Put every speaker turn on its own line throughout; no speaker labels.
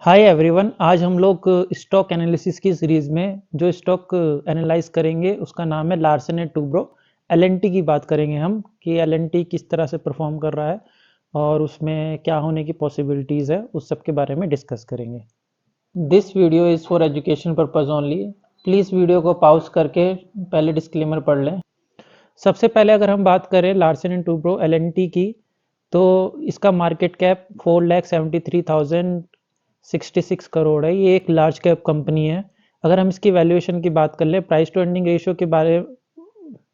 Hi everyone. आज हम लोग स्टॉक एनालिसिस की सीरीज में जो स्टॉक एनालाइज करेंगे उसका नाम है लार्सन एंड टूब्रो। एलएनटी की बात करेंगे हम कि एलएनटी किस तरह से परफॉर्म कर रहा है और उसमें क्या होने की पॉसिबिलिटीज़ है, उस सब के बारे में डिस्कस करेंगे। This video is for education purpose only. Please video को पॉज करके पहले डिस्क्लेमर पढ़ लें। सबसे पहले अगर हम बात करें लार्सन एंड टूब्रो एलएनटी की, तो इसका मार्केट कैप 4,73,066 करोड़ है। ये एक लार्ज कैप कंपनी है। अगर हम इसकी वैल्यूएशन की बात कर लें, प्राइस टू अर्निंग रेशियो के बारे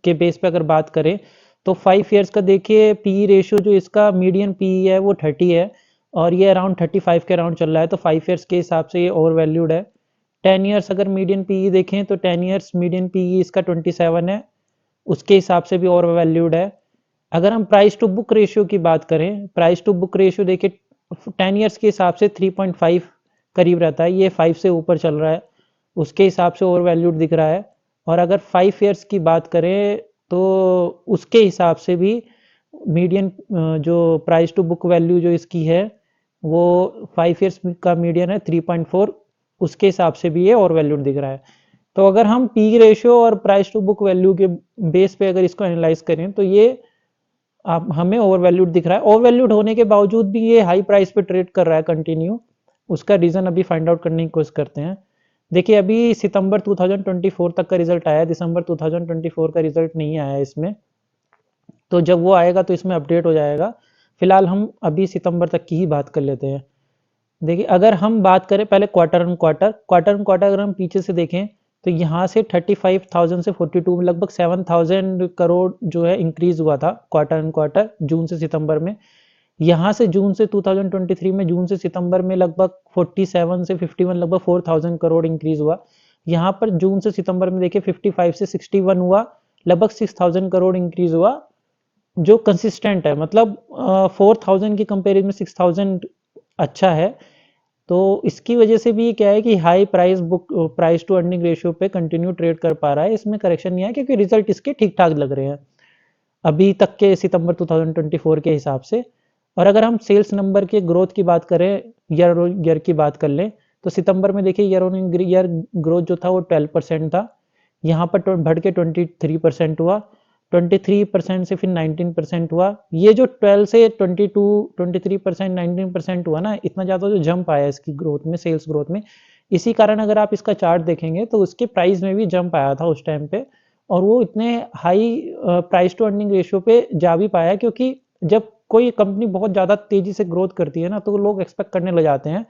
के बेस पे अगर बात करें तो 5 ईयर्स का देखिए पी रेशियो, जो इसका मीडियन पी है वो 30 है और ये अराउंड 35 के अराउंड चल रहा है, तो 5 ईयर्स के हिसाब से ये ओवर वैल्यूड है। 10 ईयर्स अगर मीडियन पी देखें तो 10 ईयर्स मीडियन पी इसका 27 है, उसके हिसाब से भी ओवर वैल्यूड है। अगर हम प्राइस टू बुक रेशियो की बात करें, प्राइस टू बुक रेशियो देखिए 10 ईयर्स के हिसाब से 3.5 करीब रहता है, ये 5 से ऊपर चल रहा है, उसके हिसाब से ओवर वैल्यूड दिख रहा है। और अगर 5 ईयर्स की बात करें तो उसके हिसाब से भी मीडियन जो प्राइस टू बुक वैल्यू जो इसकी है वो 5 ईयर्स का मीडियन है 3.4, उसके हिसाब से भी ये ओवर वैल्यूड दिख रहा है। तो अगर हम पी रेशियो और प्राइस टू बुक वैल्यू के बेस पे अगर इसको एनालाइज करें तो ये आप हमें ओवर वैल्यूड दिख रहा है। ओवर वैल्यूड होने के बावजूद भी ये हाई प्राइस पे ट्रेड कर रहा है कंटिन्यू। उसका रीज़न अभी फाइंड आउट करने की कोशिश करते हैं। देखिए अभी सितंबर 2024 तक का रिजल्ट आया है, दिसंबर 2024 का रिजल्ट नहीं आया है इसमें, तो जब वो आएगा तो इसमें अपडेट हो जाएगा। फिलहाल हम अभी सितंबर तक की ही बात कर लेते हैं। देखिए अगर हम बात करें पहले क्वार्टर ऑन क्वार्टर अगर हम पीछे से देखें तो यहाँ से 35,000 से 42 में लगभग 7,000 करोड़ जो है इंक्रीज हुआ था क्वार्टर ऑन क्वार्टर, जून से सितंबर में। यहाँ से जून से 2023 में जून से सितंबर में लगभग 47 से 51 लगभग 4,000 करोड़ इंक्रीज हुआ। यहाँ पर जून से सितंबर में देखिए 55 से 61 हुआ, लगभग 6,000 करोड़ इंक्रीज हुआ, जो कंसिस्टेंट है। मतलब 4,000 की कंपेरिजन में 6,000 अच्छा है। तो इसकी वजह से भी क्या है कि high price to earning ratio पे कंटिन्यू ट्रेड कर पा रहा है। इसमें करेक्शन नहीं है क्योंकि रिजल्ट इसके ठीक ठाक लग रहे हैं अभी तक के सितंबर 2024 के हिसाब से। और अगर हम सेल्स नंबर के ग्रोथ की बात करें, ईयर ईयर की बात कर लें, तो सितंबर में देखिए ईयर ऑन ईयर ग्रोथ जो था वो 12% था, यहाँ पर बढ़ के 23% हुआ, 23% से फिर 19% हुआ। ये जो 12 से 22 23% 19% हुआ ना, इतना ज़्यादा जो जंप आया इसकी ग्रोथ में, सेल्स ग्रोथ में, इसी कारण अगर आप इसका चार्ट देखेंगे तो उसके प्राइस में भी जंप आया था उस टाइम पे। और वो इतने high price to earning ratio पे जा भी पाया क्योंकि जब कोई कंपनी बहुत ज़्यादा तेज़ी से ग्रोथ करती है ना, तो लोग एक्सपेक्ट करने लग जाते हैं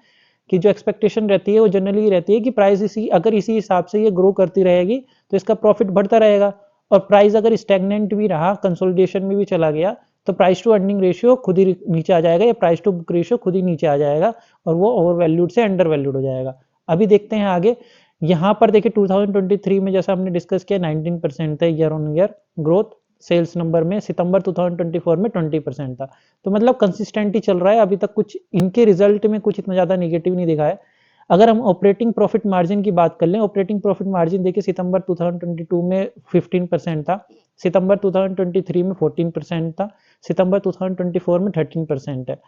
कि जो एक्सपेक्टेशन रहती है वो जनरली रहती है कि प्राइस इसी हिसाब से ये ग्रो करती रहेगी तो इसका प्रॉफिट बढ़ता रहेगा। और प्राइस अगर स्टैग्नेंट भी रहा, कंसोलिडेशन में भी चला गया, तो प्राइस टू अर्निंग रेशियो खुद ही नीचे आ जाएगा या प्राइस टू बुक रेशियो खुद ही नीचे आ जाएगा और वो ओवर वैल्यूड से अंडर वैल्यूड हो जाएगा। अभी देखते हैं आगे। यहाँ पर देखिए 2023 में जैसा हमने डिस्कस किया 19% था year on year growth sales number में, सितंबर 2024 में 20% था। तो मतलब कंसिस्टेंट ही चल रहा है अभी तक, कुछ इनके रिजल्ट में कुछ इतना ज़्यादा निगेटिव नहीं दिखा है। अगर हम ऑपरेटिंग प्रॉफिट मार्जिन की बात कर लें, ऑपरेटिंग प्रॉफिट मार्जिन देखिए सितंबर 2022 में 15% था, सितंबर 2023 में 14% था, सितंबर 2024 में 13% है।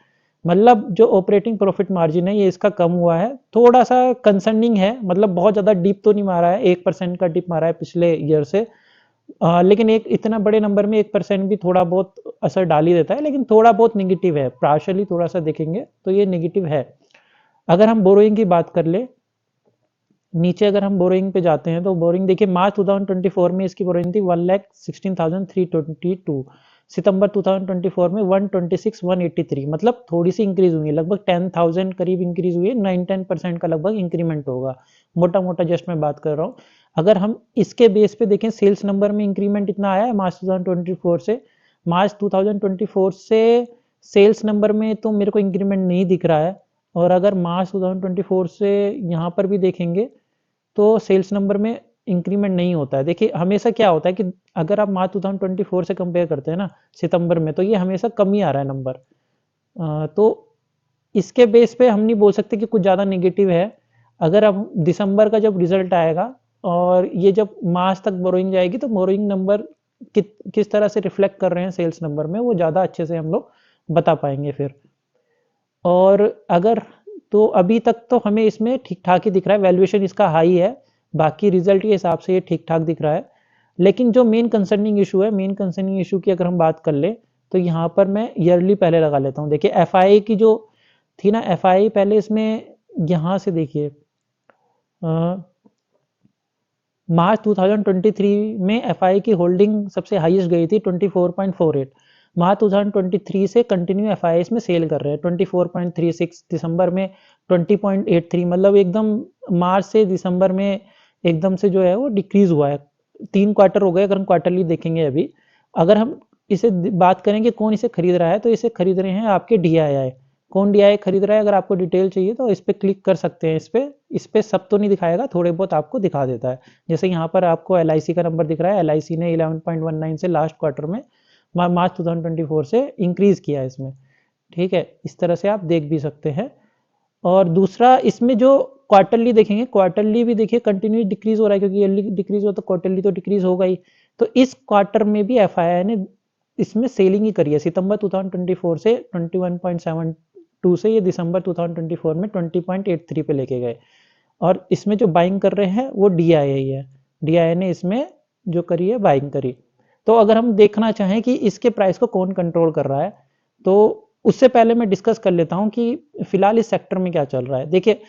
मतलब जो ऑपरेटिंग प्रॉफिट मार्जिन है ये इसका कम हुआ है, थोड़ा सा कंसर्निंग है। मतलब बहुत ज़्यादा डीप तो नहीं मारा है, 1% का डिप मारा है पिछले ईयर से। लेकिन एक इतना बड़े नंबर में 1% भी थोड़ा बहुत असर डाल ही देता है, लेकिन थोड़ा बहुत निगेटिव है, पार्शली थोड़ा सा देखेंगे तो ये निगेटिव है। अगर हम बोरोइंग की बात कर ले, नीचे अगर हम बोरोइंग पे जाते हैं तो बोरोइंग देखिए मार्च 2024 में इसकी बोरोइंग थी 1,16,322, सितंबर 2024 में 126,183, मतलब थोड़ी सी इंक्रीज हुई है, लगभग 10,000 करीब इंक्रीज हुई है, 9-10% का लगभग इंक्रीमेंट होगा, मोटा मोटा जस्ट मैं बात कर रहा हूँ। अगर हम इसके बेस पे देखें सेल्स नंबर में इंक्रीमेंट इतना आया है मार्च 2024 से, मार्च 2024 से सेल्स नंबर में तो मेरे को इंक्रीमेंट नहीं दिख रहा है। और अगर मार्च 2024 से यहाँ पर भी देखेंगे तो सेल्स नंबर में इंक्रीमेंट नहीं होता है। देखिए हमेशा क्या होता है कि अगर आप मार्च 2024 से कंपेयर करते हैं ना सितंबर में, तो ये हमेशा कम ही आ रहा है नंबर। तो इसके बेस पे हम नहीं बोल सकते कि कुछ ज़्यादा नेगेटिव है। अगर अब दिसंबर का जब रिजल्ट आएगा और ये जब मार्च तक बोरोइंग जाएगी तो बोरोइंग नंबर किस तरह से रिफ्लेक्ट कर रहे हैं सेल्स नंबर में, वो ज़्यादा अच्छे से हम लोग बता पाएंगे फिर। और अगर तो अभी तक तो हमें इसमें ठीक ठाक ही दिख रहा है, वैल्यूएशन इसका हाई है, बाकी रिजल्ट के हिसाब से ये ठीक ठाक दिख रहा है। लेकिन जो मेन कंसर्निंग इशू है, मेन कंसर्निंग इशू की अगर हम बात कर ले तो यहाँ पर मैं ईयरली पहले लगा लेता हूँ। देखिए एफ की जो थी ना, एफ पहले इसमें यहाँ से देखिए मार्च 2023 में एफ की होल्डिंग सबसे हाईएस्ट गई थी 24.48। मार्च 2023 से कंटिन्यू एफ इसमें सेल कर रहे हैं 24.36, दिसंबर में 20.83, मतलब एकदम मार्च से दिसंबर में एकदम से जो है वो डिक्रीज हुआ है। 3 क्वार्टर हो गए अगर हम क्वार्टरली देखेंगे। अभी अगर हम इसे बात करेंगे कौन इसे खरीद रहा है, तो इसे खरीद रहे हैं आपके DII। कौन DII खरीद रहा है, अगर आपको डिटेल चाहिए तो इस पर क्लिक कर सकते हैं। इस पे सब तो नहीं दिखाएगा, थोड़े बहुत आपको दिखा देता है। जैसे यहाँ पर आपको LIC का नंबर दिख रहा है, LIC ने 11.19 से लास्ट क्वार्टर में मार्च 2024 से इंक्रीज किया है इसमें, ठीक है। इस तरह से आप देख भी सकते हैं। और दूसरा इसमें जो क्वार्टरली देखेंगे, क्वार्टरली भी देखिए कंटिन्यू डिक्रीज हो रहा है, क्योंकि ईयरली डिक्रीज हो तो क्वार्टरली तो डिक्रीज होगा ही। तो इस क्वार्टर में भी एफआईआई ने इसमें सेलिंग ही करी है। सितंबर 2024 से 21.72 से ये दिसंबर 2024 में 20.83 पे लेके गए। और इसमें जो बाइंग कर रहे हैं वो DII है, DII ने इसमें जो करी है बाइंग करी। तो अगर हम देखना चाहें कि इसके प्राइस को कौन कंट्रोल कर रहा है, तो उससे पहले मैं डिस्कस कर लेता हूं कि फिलहाल इस सेक्टर में क्या चल रहा है। देखिए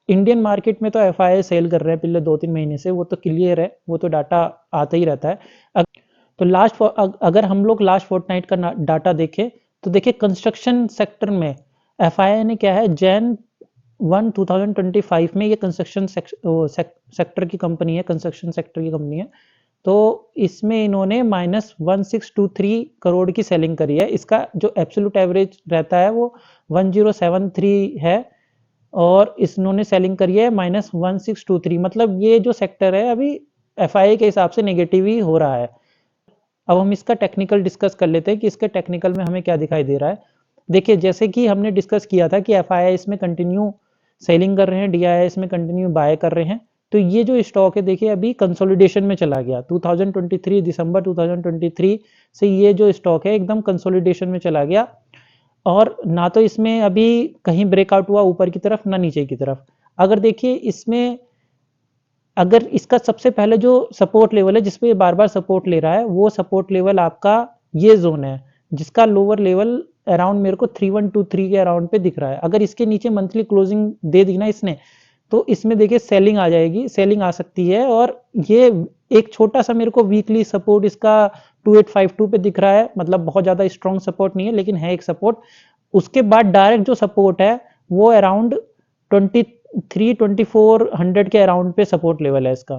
इंडियन मार्केट में तो एफआईआई सेल कर रहे हैं पिछले 2-3 महीने से, वो तो क्लियर है, वो तो डाटा आता ही रहता है। तो अगर हम लोग लास्ट फोर्टनाइट का डाटा देखें तो देखिए कंस्ट्रक्शन सेक्टर में एफआईआई ने क्या है, जैन 1 2025 में ये कंस्ट्रक्शन सेक्टर की कंपनी है, कंस्ट्रक्शन सेक्टर की कंपनी है। तो इसमें इन्होंने -1623 करोड़ की सेलिंग करी है। इसका जो एब्सोल्यूट एवरेज रहता है वो 1073 है, और इन्होंने सेलिंग करी है -1623। मतलब ये जो सेक्टर है अभी एफआईआई के हिसाब से नेगेटिव ही हो रहा है। अब हम इसका टेक्निकल डिस्कस कर लेते हैं कि इसके टेक्निकल में हमें क्या दिखाई दे रहा है। देखिए जैसे कि हमने डिस्कस किया था कि एफआईआई इसमें कंटिन्यू सेलिंग कर रहे हैं, DII इसमें कंटिन्यू बाय कर रहे हैं। तो ये जो स्टॉक है देखिए अभी कंसोलिडेशन में चला गया। 2023 दिसंबर 2023 से ये जो स्टॉक है एकदम कंसोलिडेशन में चला गया, और ना तो इसमें अभी कहीं ब्रेकआउट हुआ ऊपर की तरफ ना नीचे की तरफ। अगर देखिए इसमें अगर इसका सबसे पहले जो सपोर्ट लेवल है जिसपे बार बार सपोर्ट ले रहा है, वो सपोर्ट लेवल आपका ये जोन है, जिसका लोअर लेवल अराउंड मेरे को 3123 के अराउंड पे दिख रहा है। अगर इसके नीचे मंथली क्लोजिंग दे दी ना इसने, तो इसमें देखिए सेलिंग आ जाएगी, सेलिंग आ सकती है। और ये एक छोटा सा मेरे को वीकली सपोर्ट इसका 2852 पे दिख रहा है, मतलब बहुत ज्यादा स्ट्रॉन्ग सपोर्ट नहीं है लेकिन है एक सपोर्ट। उसके बाद डायरेक्ट जो सपोर्ट है वो अराउंड 2400 के अराउंड पे सपोर्ट लेवल है इसका।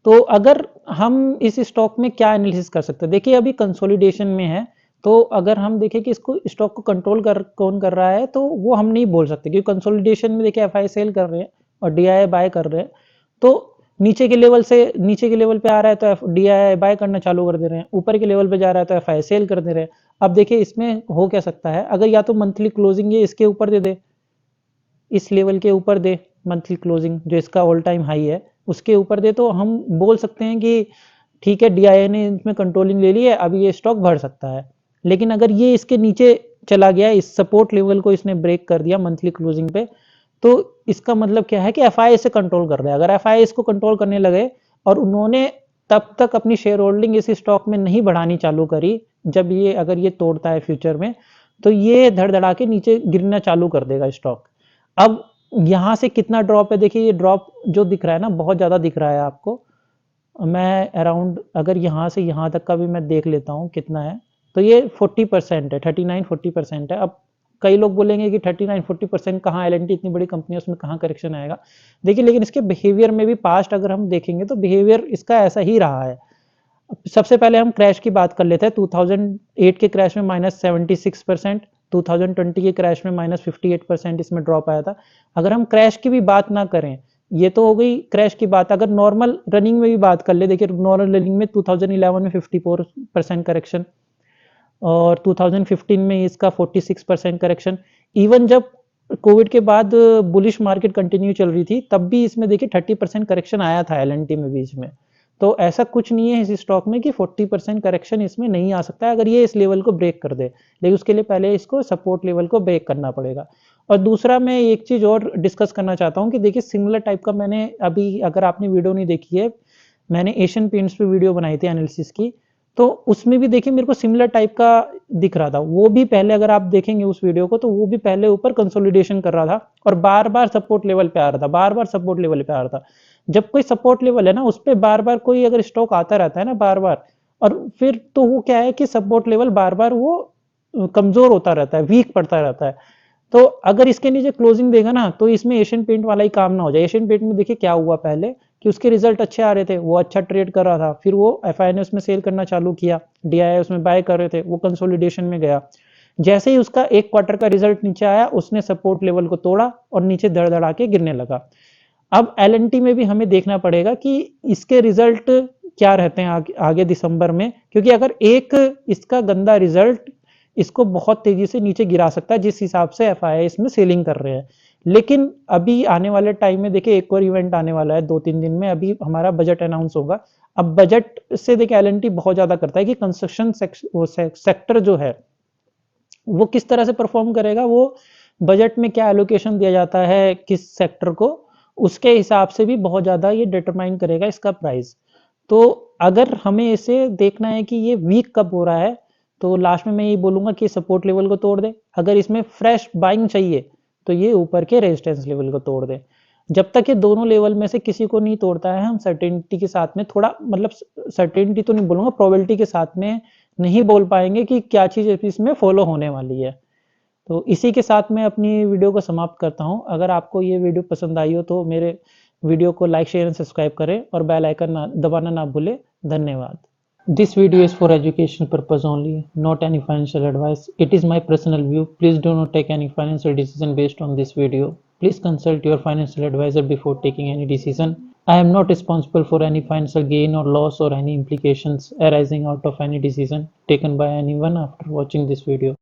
तो अगर हम इस स्टॉक में क्या एनालिसिस कर सकते हैं, देखिए अभी कंसोलिडेशन में है, तो अगर हम देखें कि इसको स्टॉक को कंट्रोल कौन कर रहा है, तो वो हम नहीं बोल सकते, क्योंकि कंसोलिडेशन में देखिए एफआई सेल कर रहे हैं और DII बाय कर रहे हैं। तो नीचे के लेवल पे आ रहा है तो DII बाय करना चालू कर दे रहे हैं, ऊपर के लेवल पे जा रहा है तो एफआई सेल कर दे रहे हैं। अब देखिए इसमें हो क्या सकता है, अगर या तो मंथली क्लोजिंग ये इसके ऊपर दे दे, इस लेवल के ऊपर दे, मंथली क्लोजिंग जो इसका ऑल टाइम हाई है उसके ऊपर दे, तो हम बोल सकते हैं कि ठीक है DII ने इसमें कंट्रोलिंग ले ली है, अब ये स्टॉक बढ़ सकता है। लेकिन अगर ये इसके नीचे चला गया, इस सपोर्ट लेवल को इसने ब्रेक कर दिया मंथली क्लोजिंग पे, तो इसका मतलब क्या है कि एफआई इसे कंट्रोल कर रहा है। अगर एफआई इसको कंट्रोल करने लगे और उन्होंने तब तक अपनी शेयर होल्डिंग इस स्टॉक में नहीं बढ़ानी चालू करी, जब ये अगर ये तोड़ता है फ्यूचर में, तो ये धड़धड़ा के नीचे गिरना चालू कर देगा स्टॉक। अब यहाँ से कितना ड्रॉप है, देखिए ये ड्रॉप जो दिख रहा है ना बहुत ज़्यादा दिख रहा है आपको। मैं अराउंड अगर यहाँ से यहाँ तक का भी मैं देख लेता हूँ कितना है, तो ये 40% है, 39-40% है। अब कई लोग बोलेंगे कि 39-40% कहाँ, LNT इतनी बड़ी कंपनी है उसमें कहाँ करेक्शन आएगा। देखिए लेकिन इसके बिहेवियर में भी पास्ट अगर हम देखेंगे तो बिहेवियर इसका ऐसा ही रहा है। सबसे पहले हम क्रैश की बात कर लेते हैं। 2008 के क्रैश में -76%, 2020 के क्रैश में -58% इसमें ड्रॉप आया था। अगर हम क्रैश की भी बात ना करें, ये तो हो गई क्रैश की बात, अगर नॉर्मल रनिंग में भी बात कर ले, देखिए नॉर्मल रनिंग में 2011 में 54% करेक्शन, और 2015 में इसका 46% करेक्शन। इवन जब कोविड के बाद बुलिश मार्केट कंटिन्यू चल रही थी तब भी इसमें देखिए 30% करेक्शन आया था LNT में बीच में। तो ऐसा कुछ नहीं है इस स्टॉक में कि 40% करेक्शन इसमें नहीं आ सकता है अगर ये इस लेवल को ब्रेक कर दे, लेकिन उसके लिए पहले इसको सपोर्ट लेवल को ब्रेक करना पड़ेगा। और दूसरा मैं एक चीज़ और डिस्कस करना चाहता हूँ कि देखिए सिमिलर टाइप का मैंने अभी, अगर आपने वीडियो नहीं देखी है, मैंने एशियन पेंट्स पे वीडियो बनाई थी एनालिसिस की, तो उसमें भी देखिए मेरे को सिमिलर टाइप का दिख रहा था। वो भी पहले, अगर आप देखेंगे उस वीडियो को, तो वो भी पहले ऊपर कंसोलिडेशन कर रहा था और बार-बार सपोर्ट लेवल पे आ रहा था, बार-बार सपोर्ट लेवल पे आ रहा था। जब कोई सपोर्ट लेवल है ना, उस पे बार-बार कोई अगर स्टॉक आता रहता है ना बार-बार, और फिर तो वो क्या है कि सपोर्ट लेवल बार-बार वो कमज़ोर होता रहता है, वीक पड़ता रहता है। तो अगर इसके नीचे क्लोजिंग देगा ना, तो इसमें एशियन पेंट वाला ही काम ना हो जाए। एशियन पेंट में देखिए क्या हुआ पहले कि उसके रिजल्ट अच्छे आ रहे थे, वो अच्छा ट्रेड कर रहा था, फिर वो एफआई ने उसमें सेल करना चालू किया, डीआई उसमें बाय कर रहे थे, वो कंसोलिडेशन में गया। जैसे ही उसका एक क्वार्टर का रिजल्ट नीचे आया, उसने सपोर्ट लेवल को तोड़ा और नीचे धड़-धड़ा के गिरने लगा। अब एल में भी हमें देखना पड़ेगा कि इसके रिजल्ट क्या रहते हैं आगे दिसंबर में, क्योंकि अगर एक इसका गंदा रिजल्ट इसको बहुत तेजी से नीचे गिरा सकता है, जिस हिसाब से एफआई इसमें सेलिंग कर रहे हैं। लेकिन अभी आने वाले टाइम में देखिए एक और इवेंट आने वाला है 2-3 दिन में, अभी हमारा बजट अनाउंस होगा। अब बजट से देखिए एल बहुत ज्यादा करता है कि कंस्ट्रक्शन सेक्टर जो है वो किस तरह से परफॉर्म करेगा, वो बजट में क्या एलोकेशन दिया जाता है किस सेक्टर को, उसके हिसाब से भी बहुत ज़्यादा ये डिटरमाइन करेगा इसका प्राइस। तो अगर हमें इसे देखना है कि ये वीक कब हो रहा है, तो लास्ट में मैं ये बोलूँगा कि सपोर्ट लेवल को तोड़ दे। अगर इसमें फ्रेश बाइंग चाहिए, तो ये ऊपर के रेजिस्टेंस लेवल को तोड़ दे। जब तक ये दोनों लेवल में से किसी को नहीं तोड़ता है, हम सर्टेनिटी के साथ में थोड़ा, मतलब सर्टेनिटी तो नहीं बोलूँगा, प्रोबेबिलिटी के साथ में नहीं बोल पाएंगे कि क्या चीज़ इसमें फॉलो होने वाली है। तो इसी के साथ मैं अपनी वीडियो को समाप्त करता हूँ। अगर आपको ये वीडियो पसंद आई हो तो मेरे वीडियो को लाइक, शेयर एंड सब्सक्राइब करें और बेल आइकन दबाना ना भूलें। धन्यवाद। This video is for education purpose only, not any financial advice. It is my personal view. Please do not take any financial decision based on this video. Please consult your financial advisor before taking any decision. I am not responsible for any financial gain or loss or any implications arising out of any decision taken by anyone after watching this video.